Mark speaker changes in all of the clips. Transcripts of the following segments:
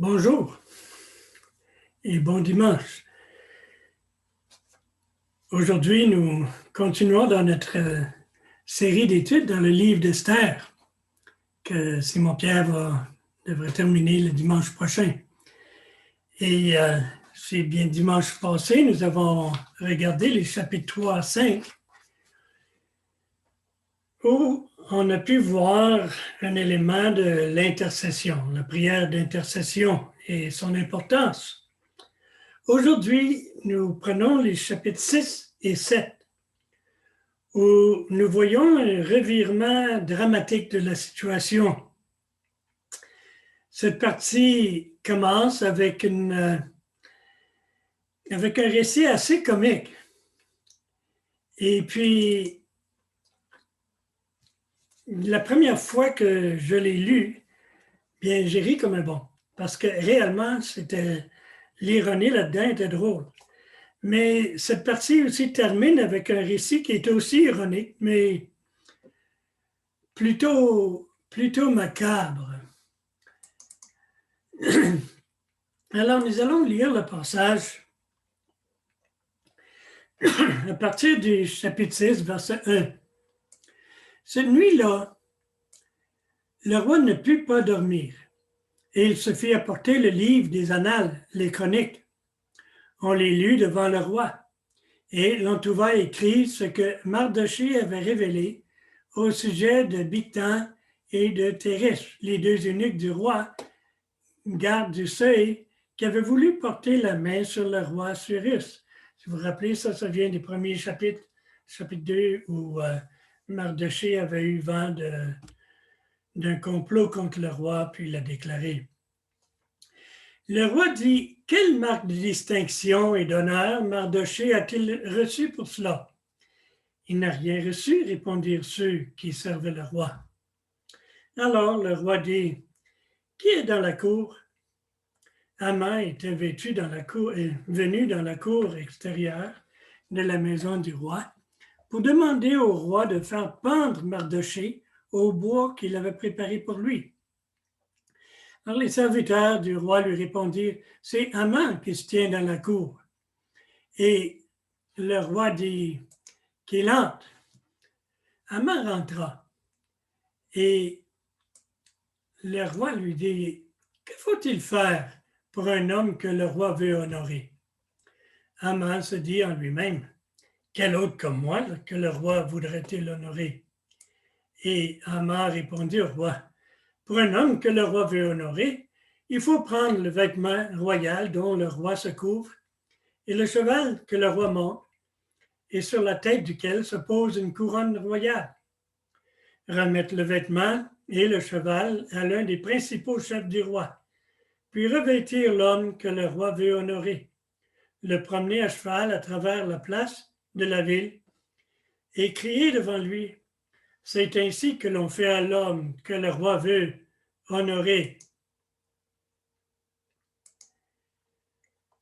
Speaker 1: Bonjour et bon dimanche. Aujourd'hui, nous continuons dans notre série d'études dans le livre d'Esther que Simon-Pierre devrait terminer le dimanche prochain. Et c'est bien dimanche passé, nous avons regardé les chapitres 3 à 5 où on a pu voir un élément de l'intercession, la prière d'intercession et son importance. Aujourd'hui, nous prenons les chapitres 6 et 7, où nous voyons un revirement dramatique de la situation. Cette partie commence avec un récit assez comique. Et puis, la première fois que je l'ai lu, bien, j'ai ri comme un bon, parce que réellement, l'ironie là-dedans était drôle. Mais cette partie aussi termine avec un récit qui est aussi ironique, mais plutôt macabre. Alors, nous allons lire le passage à partir du chapitre 6, verset 1. Cette nuit-là, le roi ne put pas dormir, et il se fit apporter le livre des annales, les chroniques. On les lut devant le roi, et l'on trouva écrit ce que Mardochée avait révélé au sujet de Bigtan et de Téresh, les deux eunuques du roi, garde du seuil, qui avaient voulu porter la main sur le roi Assyrus. Si vous vous rappelez, ça vient des premiers chapitres, chapitre 2, où Mardochée avait eu vent d'un complot contre le roi, puis il l'a déclaré. Le roi dit, « Quelle marque de distinction et d'honneur Mardochée a-t-il reçu pour cela? » « Il n'a rien reçu, répondirent ceux qui servaient le roi. Alors le roi dit, « Qui est dans la cour? » Haman était venu dans la cour extérieure de la maison du roi pour demander au roi de faire pendre Mardochée au bois qu'il avait préparé pour lui. Alors les serviteurs du roi lui répondirent, « C'est Haman qui se tient dans la cour. » Et le roi dit, « Qu'il entre. » Haman rentra et le roi lui dit, « Que faut-il faire pour un homme que le roi veut honorer? » Haman se dit en lui-même, « Quel autre comme moi que le roi voudrait-il honorer? » Et Haman répondit au roi, « Pour un homme que le roi veut honorer, il faut prendre le vêtement royal dont le roi se couvre et le cheval que le roi monte et sur la tête duquel se pose une couronne royale. Remettre le vêtement et le cheval à l'un des principaux chefs du roi, puis revêtir l'homme que le roi veut honorer, le promener à cheval à travers la place de la ville et crier devant lui, « C'est ainsi que l'on fait à l'homme que le roi veut honorer. »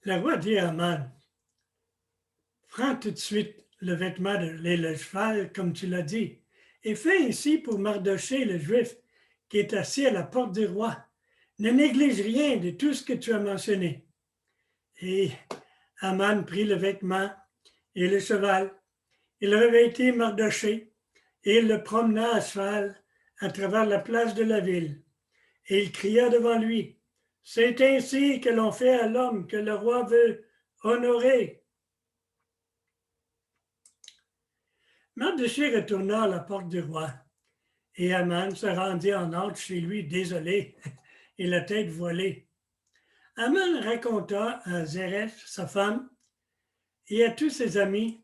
Speaker 1: Le roi dit à Haman, « Prends tout de suite le vêtement et le cheval comme tu l'as dit, et fais ainsi pour Mardochée le juif qui est assis à la porte du roi. Ne néglige rien de tout ce que tu as mentionné. » Et Haman prit le vêtement et le cheval. Il revêtit Mardochée et il le promena à cheval à travers la place de la ville. Et il cria devant lui, « C'est ainsi que l'on fait à l'homme que le roi veut honorer. » Mardochée retourna à la porte du roi, et Haman se rendit en hâte chez lui, désolé, et la tête voilée. Haman raconta à Zeresh, sa femme, et à tous ses amis,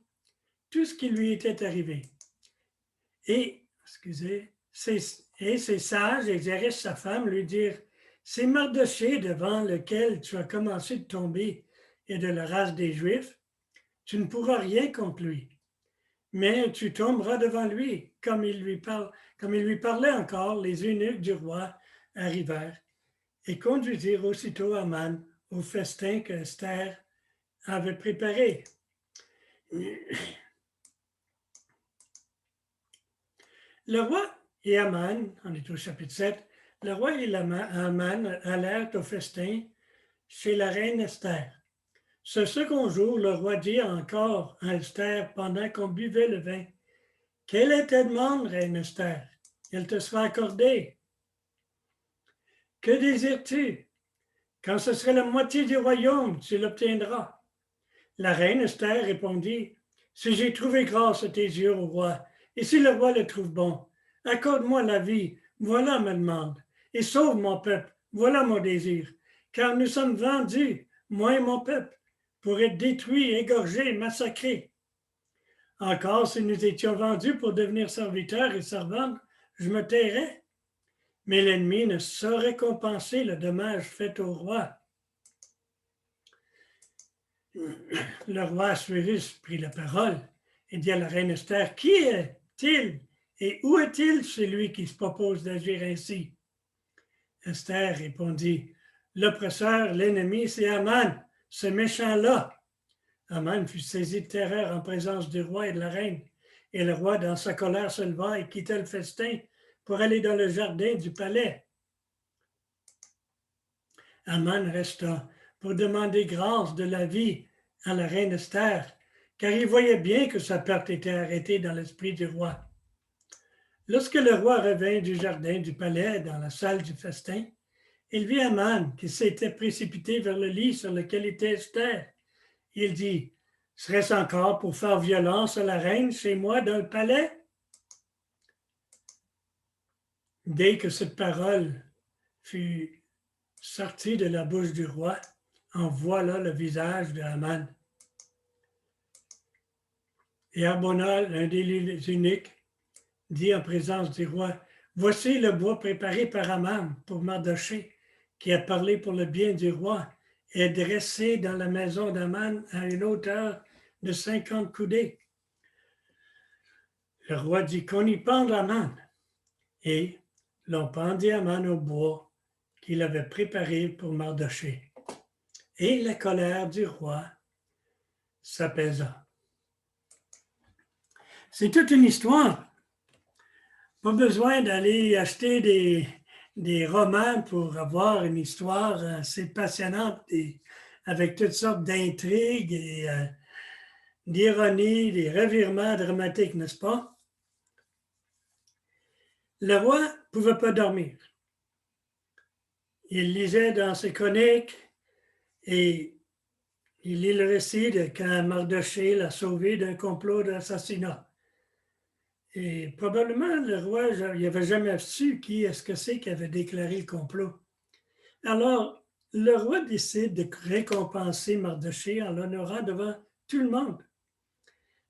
Speaker 1: tout ce qui lui était arrivé. Et ses sages et Zeresh, sa femme, lui dirent, « C'est Mardochée devant lequel tu as commencé de tomber et de la race des Juifs. Tu ne pourras rien contre lui. Mais tu tomberas devant lui, comme il lui parlait encore, les eunuques du roi arrivèrent et conduisirent aussitôt Haman au festin que Esther avait préparé. Le roi et Haman, on est au chapitre 7, Le roi et Haman allèrent au festin chez la reine Esther. Ce second jour, le roi dit encore à Esther pendant qu'on buvait le vin, « Quelle est ta demande, reine Esther? Elle te sera accordée. Que désires-tu? Quand ce serait la moitié du royaume, tu l'obtiendras. » La reine Esther répondit, « Si j'ai trouvé grâce à tes yeux, ô roi, et si le roi le trouve bon, accorde-moi la vie, voilà ma demande, et sauve mon peuple, voilà mon désir, car nous sommes vendus, moi et mon peuple, pour être détruits, égorgés, massacrés. Encore, si nous étions vendus pour devenir serviteurs et servantes, je me tairais. Mais l'ennemi ne saurait compenser le dommage fait au roi. » Le roi Assuérus prit la parole et dit à la reine Esther, « Qui est-il et où est-il celui qui se propose d'agir ainsi? » Esther répondit, « L'oppresseur, l'ennemi, c'est Haman, ce méchant-là. » Haman fut saisi de terreur en présence du roi et de la reine, et le roi, dans sa colère, se leva et quitta le festin pour aller dans le jardin du palais. Haman resta pour demander grâce de la vie à la reine Esther, car il voyait bien que sa perte était arrêtée dans l'esprit du roi. Lorsque le roi revint du jardin du palais dans la salle du festin, il vit Haman qui s'était précipité vers le lit sur lequel était Esther. Il dit, « Serait-ce encore pour faire violence à la reine chez moi dans le palais? » Dès que cette parole fut sortie de la bouche du roi, en voilà le visage de Haman. Et Harbona, l'un des eunuques, dit en présence du roi, « Voici le bois préparé par Haman pour Mardochée, qui a parlé pour le bien du roi, et dressé dans la maison d'Haman à une hauteur de 50 coudées. » Le roi dit qu'on y pende Haman, et l'on pendit Haman au bois qu'il avait préparé pour Mardochée. Et la colère du roi s'apaisa. C'est toute une histoire. Pas besoin d'aller acheter des romans pour avoir une histoire assez passionnante et avec toutes sortes d'intrigues et d'ironies, des revirements dramatiques, n'est-ce pas? Le roi ne pouvait pas dormir. Il lisait dans ses chroniques et il lit le récit de quand Mardochée l'a sauvé d'un complot d'assassinat. Et probablement, le roi, il n'avait jamais su qui est-ce que c'est qui avait déclaré le complot. Alors, le roi décide de récompenser Mardochée en l'honorant devant tout le monde.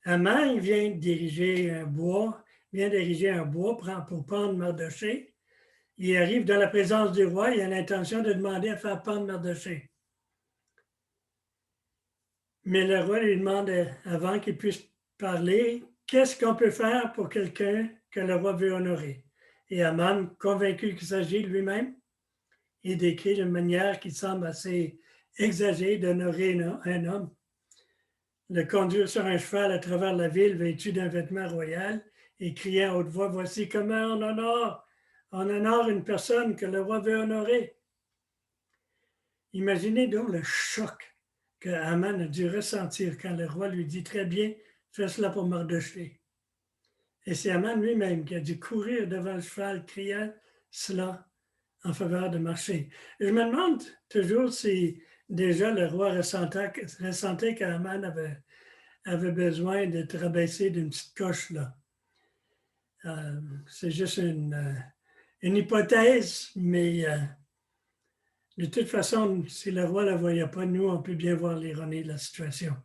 Speaker 1: Haman, il vient d'ériger un bois pour pendre Mardochée. Il arrive dans la présence du roi, il a l'intention de demander à faire pendre Mardochée. Mais le roi lui demande, avant qu'il puisse parler, qu'est-ce qu'on peut faire pour quelqu'un que le roi veut honorer? Et Haman, convaincu qu'il s'agit de lui-même, il décrit d'une manière qui semble assez exagérée d'honorer un homme. Le conduire sur un cheval à travers la ville vêtu d'un vêtement royal et criant à haute voix, « Voici comment on honore une personne que le roi veut honorer. » Imaginez donc le choc que Haman a dû ressentir quand le roi lui dit, « Très bien, fais cela pour Mardochée. » Et c'est Haman lui-même qui a dû courir devant le cheval criant cela en faveur de Mardochée. Je me demande toujours si déjà le roi ressentait qu'Haman avait besoin d'être rabaissé d'une petite coche là. C'est juste une hypothèse, mais de toute façon, si le roi ne la voyait pas, nous, on peut bien voir l'ironie de la situation.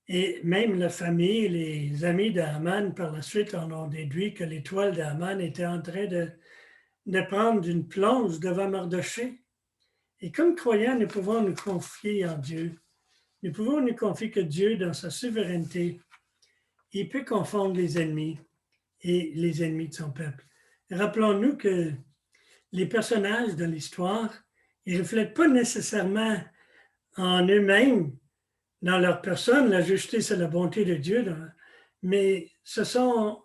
Speaker 1: Et même la famille, les amis d'Haman, par la suite, en ont déduit que l'étoile d'Haman était en train de prendre une plonge devant Mardochée. Et comme croyants, nous pouvons nous confier en Dieu. Nous pouvons nous confier que Dieu, dans sa souveraineté, il peut confondre les ennemis et les ennemis de son peuple. Rappelons-nous que les personnages de l'histoire, ils ne reflètent pas nécessairement en eux-mêmes, dans leur personne, la justice et la bonté de Dieu, mais ce sont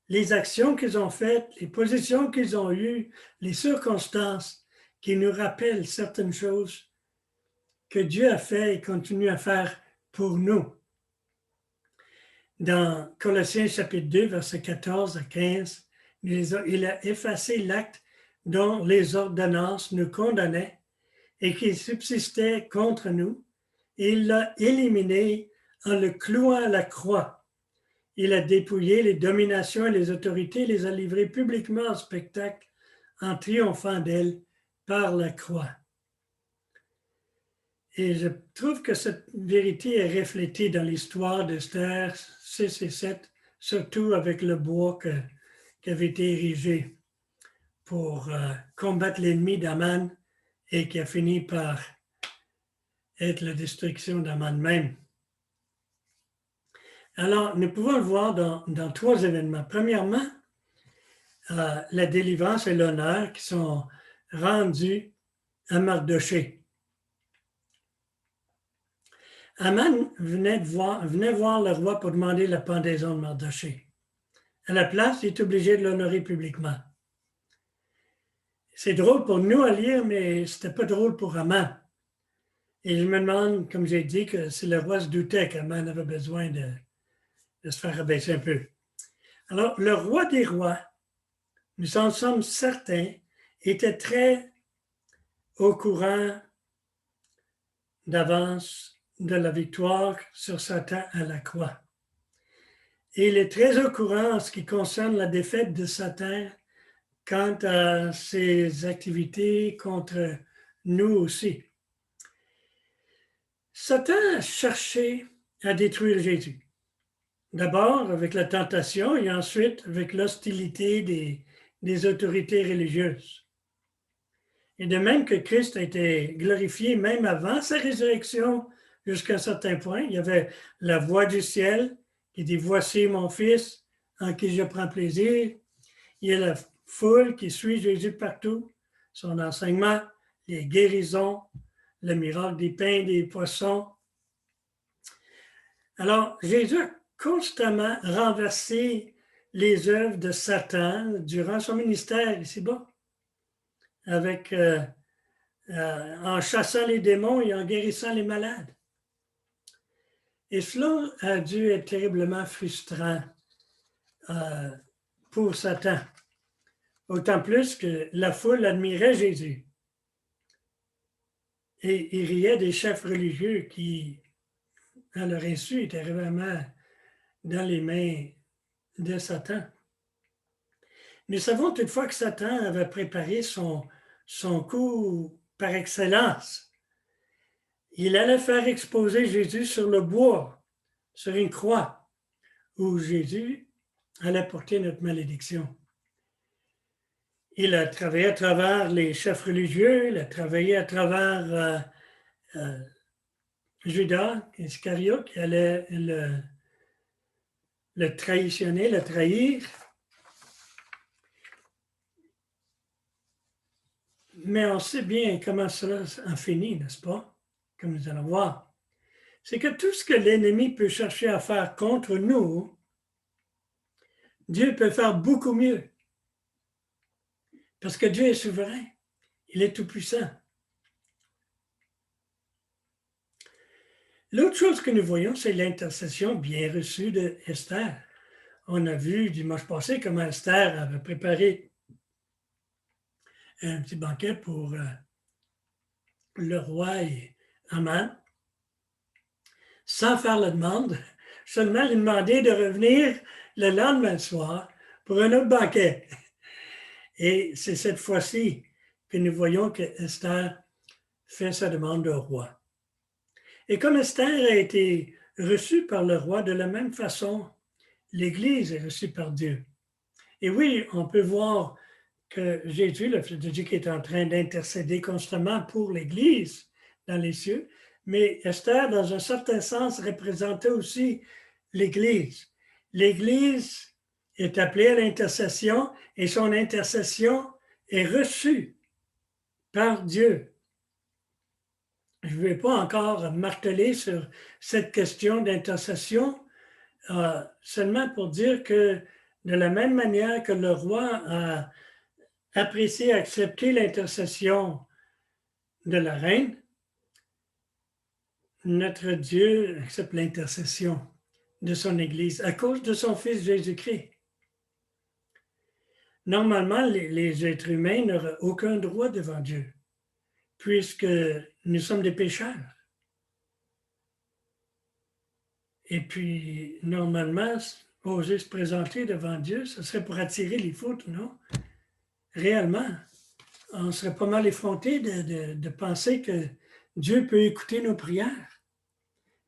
Speaker 1: les actions qu'ils ont faites, les positions qu'ils ont eues, les circonstances qui nous rappellent certaines choses que Dieu a fait et continue à faire pour nous. Dans Colossiens chapitre 2, versets 14 à 15, il a effacé l'acte dont les ordonnances nous condamnaient et qui subsistait contre nous, et il l'a éliminé en le clouant à la croix. Il a dépouillé les dominations et les autorités, les a livrées publiquement en spectacle en triomphant d'elles par la croix. Et je trouve que cette vérité est reflétée dans l'histoire d'Esther 6 et 7, surtout avec le bois qui avait été érigé pour combattre l'ennemi d'Aman et qui a fini par être la destruction d'Aman même. Alors, nous pouvons le voir dans trois événements. Premièrement, la délivrance et l'honneur qui sont rendus à Mardochée. Aman venait voir le roi pour demander la pendaison de Mardochée. À la place, il est obligé de l'honorer publiquement. C'est drôle pour nous à lire, mais ce n'était pas drôle pour Aman. Et je me demande, comme j'ai dit, que si le roi se doutait qu'Aman avait besoin de se faire abaisser un peu. Alors, le roi des rois, nous en sommes certains, était très au courant d'avance de la victoire sur Satan à la croix. Et il est très au courant en ce qui concerne la défaite de Satan quant à ses activités contre nous aussi. Satan a cherché à détruire Jésus. D'abord avec la tentation et ensuite avec l'hostilité des autorités religieuses. Et de même que Christ a été glorifié même avant sa résurrection jusqu'à un certain point, il y avait la voix du ciel qui dit « Voici mon Fils en qui je prends plaisir ». Il y a la foule qui suit Jésus partout, son enseignement, les guérisons, le miracle des pains et des poissons. Alors, Jésus a constamment renversé les œuvres de Satan durant son ministère ici-bas, en chassant les démons et en guérissant les malades. Et cela a dû être terriblement frustrant pour Satan, autant plus que la foule admirait Jésus. Et il riait des chefs religieux qui, à leur insu, étaient vraiment dans les mains de Satan. Nous savons toutefois que Satan avait préparé son coup par excellence. Il allait faire exposer Jésus sur le bois, sur une croix, où Jésus allait porter notre malédiction. Il a travaillé à travers les chefs religieux, il a travaillé à travers Judas Iscariote qui allait le trahir. Mais on sait bien comment cela en finit, n'est-ce pas? Comme nous allons voir. C'est que tout ce que l'ennemi peut chercher à faire contre nous, Dieu peut faire beaucoup mieux. Parce que Dieu est souverain. Il est tout-puissant. L'autre chose que nous voyons, c'est l'intercession bien reçue d'Esther. On a vu dimanche passé comment Esther avait préparé un petit banquet pour le roi et Aman, sans faire la demande, seulement lui demander de revenir le lendemain soir pour un autre banquet. Et c'est cette fois-ci que nous voyons que Esther fait sa demande au roi. Et comme Esther a été reçue par le roi, de la même façon, l'Église est reçue par Dieu. Et oui, on peut voir que Jésus, le Fils de Dieu, qui est en train d'intercéder constamment pour l'Église dans les cieux, mais Esther, dans un certain sens, représentait aussi l'Église. L'Église est appelée à l'intercession et son intercession est reçue par Dieu. Je ne vais pas encore marteler sur cette question d'intercession, seulement pour dire que De la même manière que le roi a apprécié, accepté l'intercession de la reine, notre Dieu accepte l'intercession de son Église à cause de son Fils Jésus-Christ. Normalement, les êtres humains n'auraient aucun droit devant Dieu, puisque nous sommes des pécheurs. Et puis, normalement, oser se présenter devant Dieu, ce serait pour attirer les foudres, non? Réellement, on serait pas mal effronté de penser que Dieu peut écouter nos prières.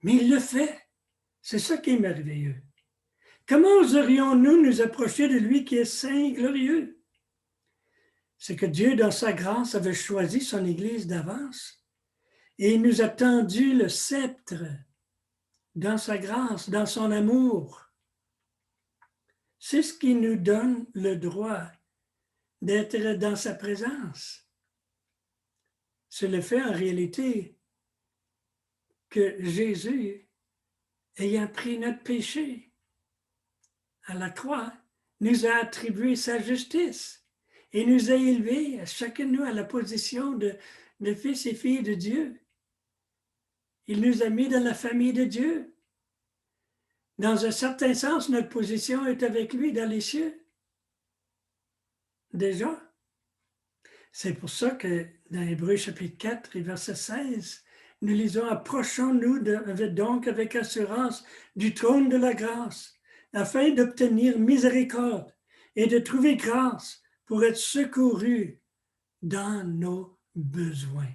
Speaker 1: Mais il le fait. C'est ça qui est merveilleux. Comment oserions-nous nous approcher de lui qui est saint et glorieux? C'est que Dieu, dans sa grâce, avait choisi son Église d'avance et il nous a tendu le sceptre dans sa grâce, dans son amour. C'est ce qui nous donne le droit d'être dans sa présence. C'est le fait en réalité que Jésus, ayant pris notre péché à la croix, nous a attribué sa justice et nous a élevés, chacun de nous, à la position de fils et filles de Dieu. Il nous a mis dans la famille de Dieu. Dans un certain sens, notre position est avec lui dans les cieux. Déjà. C'est pour ça que dans Hébreux chapitre 4 et verset 16, nous lisons « Approchons-nous donc avec assurance du trône de la grâce, afin d'obtenir miséricorde et de trouver grâce pour être secourus dans nos besoins. »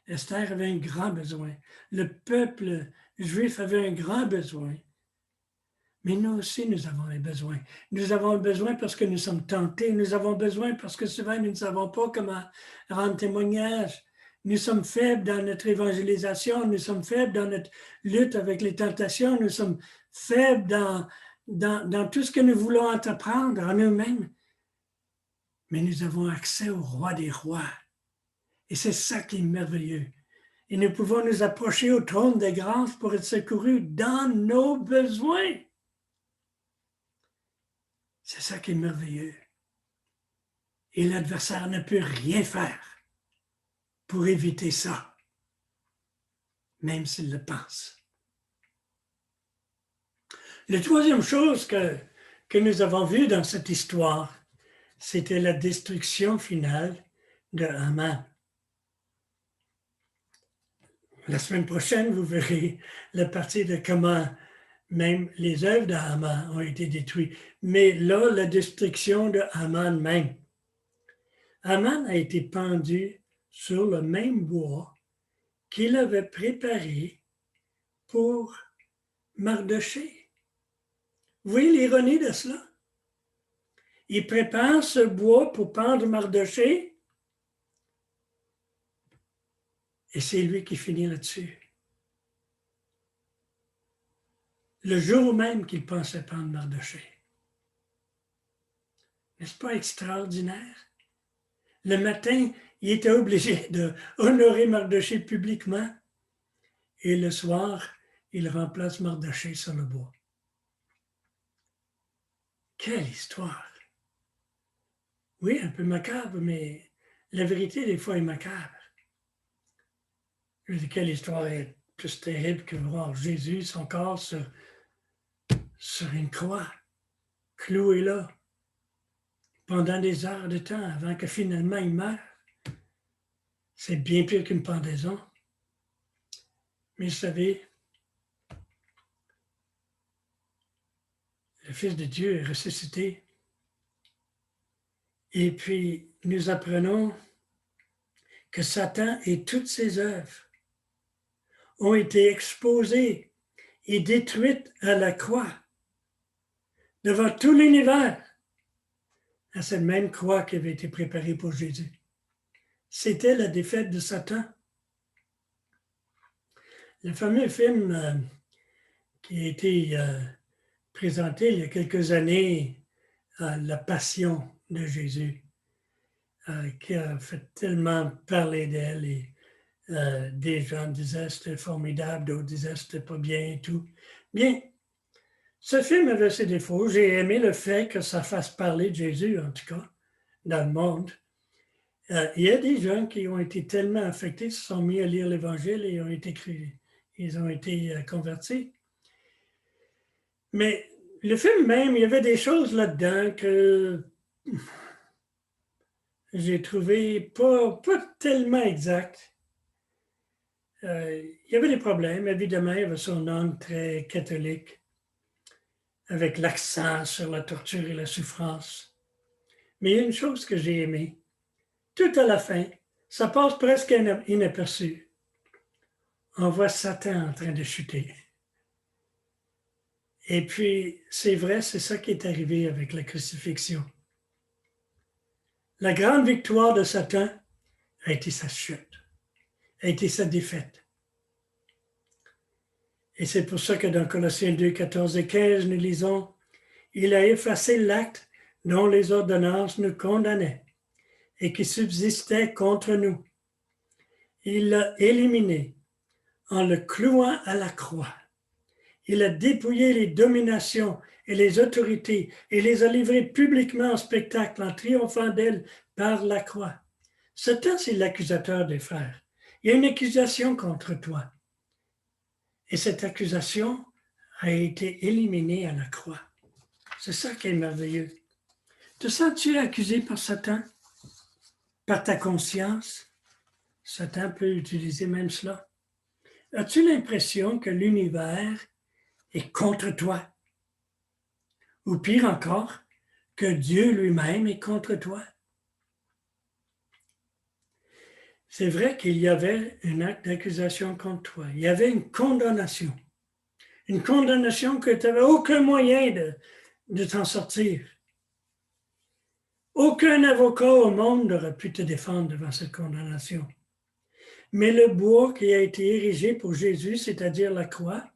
Speaker 1: Esther avait un grand besoin. Le peuple juif avait un grand besoin. Mais nous aussi, nous avons un besoin. Nous avons besoin parce que nous sommes tentés. Nous avons besoin parce que souvent, nous ne savons pas comment rendre témoignage. Nous sommes faibles dans notre évangélisation. Nous sommes faibles dans notre lutte avec les tentations. Nous sommes faibles dans tout ce que nous voulons entreprendre en nous-mêmes. Mais nous avons accès au roi des rois. Et c'est ça qui est merveilleux. Et nous pouvons nous approcher au trône de grâce pour être secourus dans nos besoins. C'est ça qui est merveilleux. Et l'adversaire ne peut rien faire pour éviter ça, même s'il le pense. La troisième chose que nous avons vue dans cette histoire, c'était la destruction finale de Haman. La semaine prochaine, vous verrez la partie de comment même les œuvres de Haman ont été détruites. Mais là, la destruction de Haman même. Haman a été pendu sur le même bois qu'il avait préparé pour Mardochée. Vous voyez l'ironie de cela? Il prépare ce bois pour pendre Mardochée et c'est lui qui finit là-dessus. Le jour même qu'il pensait pendre Mardochée. N'est-ce pas extraordinaire? Le matin, il était obligé d'honorer Mardochée publiquement et le soir, il remplace Mardochée sur le bois. Quelle histoire! Oui, un peu macabre, mais la vérité, des fois, est macabre. Je dis, quelle histoire est plus terrible que voir Jésus, son corps sur une croix, cloué là, pendant des heures de temps, avant que finalement il meure. C'est bien pire qu'une pendaison. Mais vous savez, le Fils de Dieu est ressuscité. Et puis, nous apprenons que Satan et toutes ses œuvres ont été exposées et détruites à la croix devant tout l'univers, à cette même croix qui avait été préparée pour Jésus. C'était la défaite de Satan. Le fameux film qui a été présenté il y a quelques années, La Passion de Jésus, qui a fait tellement parler d'elle et des gens disaient c'était formidable, d'autres disaient c'était pas bien et tout. Bien, Ce film avait ses défauts. J'ai aimé le fait que ça fasse parler de Jésus, en tout cas, dans le monde. Il y a des gens qui ont été tellement affectés, se sont mis à lire l'Évangile et ils ont été convertis. Mais le film même, il y avait des choses là-dedans que j'ai trouvé pas tellement exactes. Il y avait des problèmes, évidemment, il y avait son âme très catholique, avec l'accent sur la torture et la souffrance. Mais il y a une chose que j'ai aimée. Tout à la fin, ça passe presque inaperçu. On voit Satan en train de chuter. Et puis, c'est vrai, c'est ça qui est arrivé avec la crucifixion. La grande victoire de Satan a été sa chute, a été sa défaite. Et c'est pour ça que dans Colossiens 2, 14 et 15, nous lisons, « Il a effacé l'acte dont les ordonnances nous condamnaient et qui subsistait contre nous. Il l'a éliminé en le clouant à la croix. Il a dépouillé les dominations et les autorités et les a livrées publiquement en spectacle en triomphant d'elles par la croix. » Satan, c'est l'accusateur des frères. Il y a une accusation contre toi. Et cette accusation a été éliminée à la croix. C'est ça qui est merveilleux. Te sens-tu accusé par Satan? Par ta conscience? Satan peut utiliser même cela. As-tu l'impression que l'univers est contre toi? Ou pire encore, que Dieu lui-même est contre toi? C'est vrai qu'il y avait un acte d'accusation contre toi. Il y avait une condamnation. Une condamnation que tu n'avais aucun moyen de t'en sortir. Aucun avocat au monde n'aurait pu te défendre devant cette condamnation. Mais le bois qui a été érigé pour Jésus, c'est-à-dire la croix,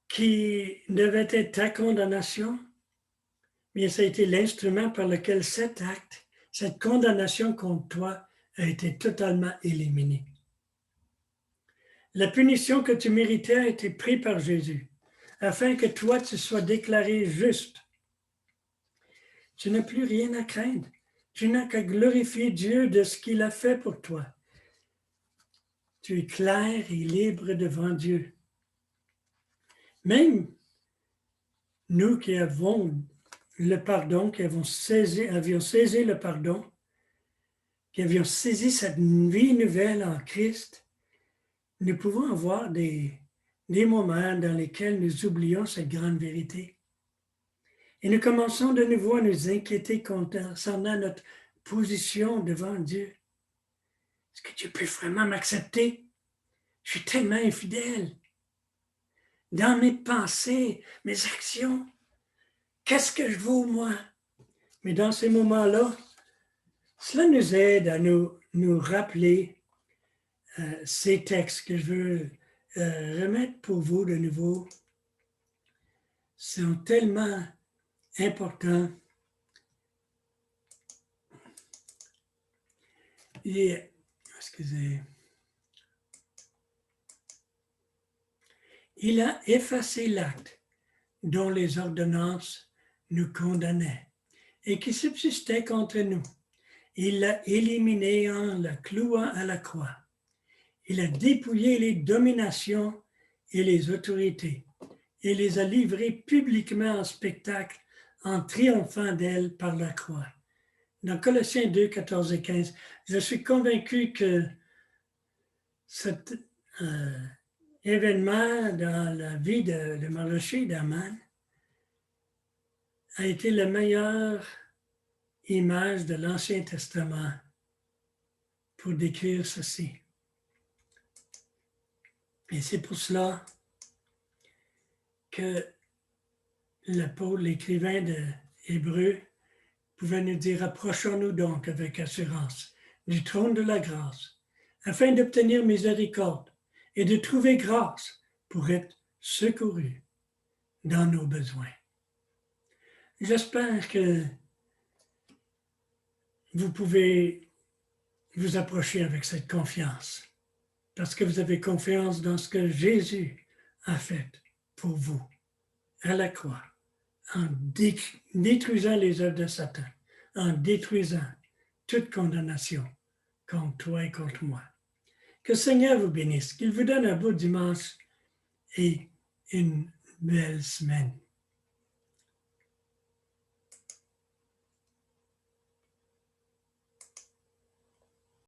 Speaker 1: qui devait être ta condamnation, mais ça a été l'instrument par lequel cet acte, cette condamnation contre toi a été totalement éliminée. La punition que tu méritais a été prise par Jésus, afin que toi, tu sois déclaré juste. Tu n'as plus rien à craindre. Tu n'as qu'à glorifier Dieu de ce qu'il a fait pour toi. Tu es clair et libre devant Dieu. Même nous qui avons le pardon, qui avions saisi le pardon, qui avions saisi cette vie nouvelle en Christ, nous pouvons avoir des moments dans lesquels nous oublions cette grande vérité. Et nous commençons de nouveau à nous inquiéter concernant notre position devant Dieu. Est-ce que Dieu peut vraiment m'accepter? Je suis tellement infidèle. Dans mes pensées, mes actions, qu'est-ce que je vaux, moi? Mais dans ces moments-là, cela nous aide à nous rappeler ces textes que je veux remettre pour vous de nouveau. Sont tellement importants. Et, excusez. Il a effacé l'acte dont les ordonnances nous condamnaient et qui subsistait contre nous. Il l'a éliminé en le clouant à la croix. Il a dépouillé les dominations et les autorités et les a livrées publiquement en spectacle en triomphant d'elles par la croix. Dans Colossiens 2, 14 et 15, je suis convaincu que cet événement dans la vie de Mardochée d'Aman a été la meilleure image de l'Ancien Testament pour décrire ceci. Et c'est pour cela que l'écrivain de Hébreux pouvait nous dire « Approchons-nous donc avec assurance du trône de la grâce, afin d'obtenir miséricorde et de trouver grâce pour être secourus dans nos besoins. » J'espère que vous pouvez vous approcher avec cette confiance, parce que vous avez confiance dans ce que Jésus a fait pour vous. à la croix, en détruisant les œuvres de Satan, en détruisant toute condamnation contre toi et contre moi. Que le Seigneur vous bénisse, qu'il vous donne un beau dimanche et une belle semaine.